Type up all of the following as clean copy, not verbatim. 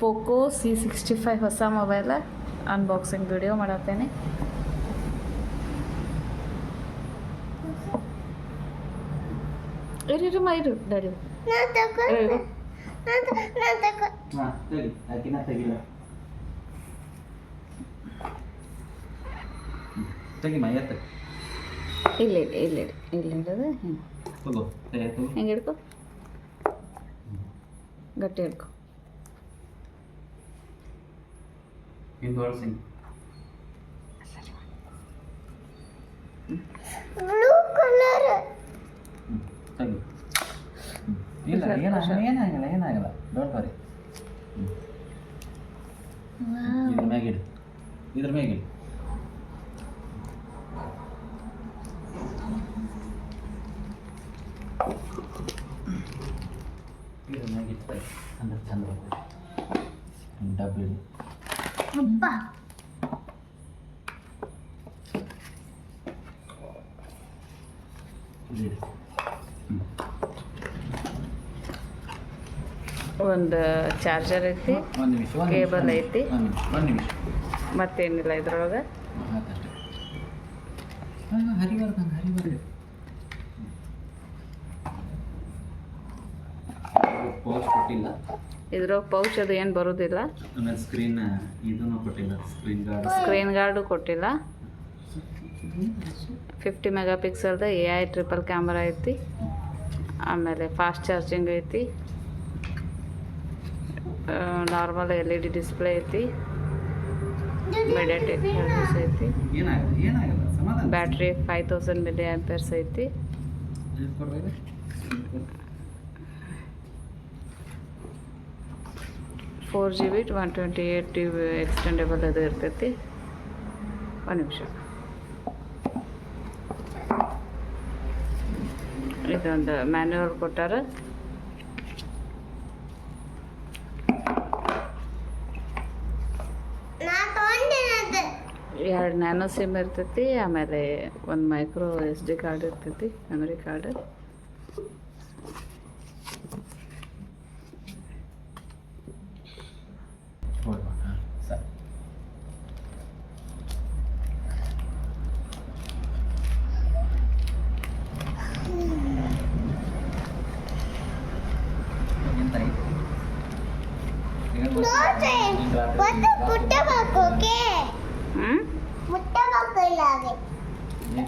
Poco C65 ಹೊಸ mobile unboxing video ಮಾಡತ್ತೇನೆ. ಇರು ಮೈರು daddy ಇಲ್ಲ ಹಿಡಿದು ಹೆಂಗೆ ಹಿಡ್ಕೊ, ಗಟ್ಟಿ ಹಿಡ್ಕೊ. ಬ್ಲೂ ಕಲರ್ ಇಲ್ಲ ಏನಾಗಲ್ಲ ಡೋಂಟ್ ವರಿ. ಇದ್ರ ಮ್ಯಾಗಿಡು ಇದ್ರ ಮ್ಯಾಗಿಡು ಇದ್ರ ಮ್ಯಾಗಿಟ್ಟು ಅಂದ್ರೆ ಚಂದ ಬರ್ತದೆ. ಡಬ್ಬಿ ಅಪ್ಪ ಒಂದು ಚಾರ್ಜರ್ ಐತಿ, ಒಂದು ನಿಮಿಷ ಕೇಬಲ್ ಐತಿ, ಒಂದು ನಿಮಿಷ ಮತ್ತೇನಿಲ್ಲ ಇದ್ರೊಳಗೆ. ಹರಿಬಾರ್ದು ಪೌಚ್ ಕೊಟ್ಟಿಲ್ಲ. ಇದ್ರೊಳಗೆ ಪೌಚ್ ಅದು ಏನು ಬರೋದಿಲ್ಲ. ಆಮೇಲೆ ಸ್ಕ್ರೀನ್ ಇದನ್ನು ಕೊಟ್ಟಿಲ್ಲ, ಸ್ಕ್ರೀನ್ ಗಾರ್ಡು ಕೊಟ್ಟಿಲ್ಲ. 50 ಮೆಗಾ ಪಿಕ್ಸಲ್ದ AI ಟ್ರಿಪಲ್ ಕ್ಯಾಮ್ರಾ ಐತಿ. ಆಮೇಲೆ ಫಾಸ್ಟ್ ಚಾರ್ಜಿಂಗ್ ಐತಿ. ನಾರ್ಮಲ್ LED ಡಿಸ್ಪ್ಲೇ ಐತಿ. ಮೆಡಿಯಾಟೆಕ್ ಐತಿ. ಏನಾಗಲ್ಲ ಸಮಾಧಾನ. ಬ್ಯಾಟ್ರಿ 5000 mAh ಐತಿ. 4GB 128GB ಎಕ್ಸ್ಟೆಂಡೇಬಲ್ ಅದು ಇರ್ತೈತಿ. ಒಂದು ನಿಮಿಷ, ಇದೊಂದು ಮ್ಯಾನ್ಯುವಲ್ ಕೊಟ್ಟಾರ. ಎರಡು ನ್ಯಾನೋ ಸಿಮ್ ಇರ್ತೈತಿ. ಆಮೇಲೆ ಒಂದು ಮೈಕ್ರೋ SD ಕಾರ್ಡ್ ಇರ್ತೈತಿ, ಮೆಮರಿ ಕಾರ್ಡ್.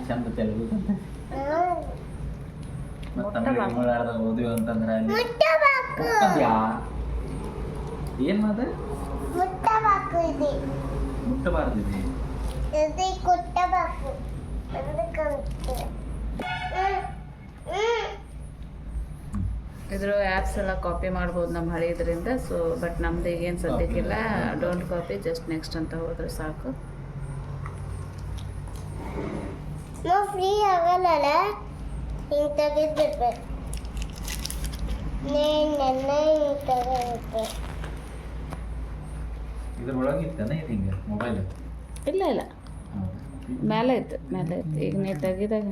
ಚಂದ ತೆಲುಗು ಓದಿವಿ ಅಂತಂದ್ರೆ ಏನ್ ಮಾತ ಮುಟ್ಟಬಾರ್ದಿದೆ. ಇದ್ರ ಆ್ಯಪ್ಸ್ ಎಲ್ಲ ಕಾಪಿ ಮಾಡ್ಬೋದು ನಮ್ಮ ಹಳೆ ಇದರಿಂದ. ಸೊ ಬಟ್ ನಮ್ದು ಈಗೇನು ಸದ್ಯಕ್ಕಿಲ್ಲ. ಡೋಂಟ್ ಕಾಪಿ, ಜಸ್ಟ್ ನೆಕ್ಸ್ಟ್ ಅಂತ ಹೋದ್ರೆ ಸಾಕು. ಫ್ರೀ ಆಗಲ್ಲ, ಹಿಂಗೆ ತೆಗೆದ್ಬಿಡ್ಬೇಕು. ಇದ್ರೊಳಗೆ ಇತ್ತಾನೆ ಇದು ಹಿಂಗೆ ಮೊಬೈಲ್? ಇಲ್ಲ ಮೇಲೆ ಐತೆ. ಈಗ ನೀವು ತೆಗಿದಾಗ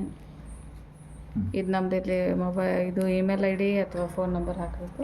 ಇದು ನಮ್ದು ಇಲ್ಲಿ ಮೊಬೈಲ್ ಇದು ಇಮೇಲ್ ID ಅಥವಾ ಫೋನ್ ನಂಬರ್ ಹಾಕಬೇಕು.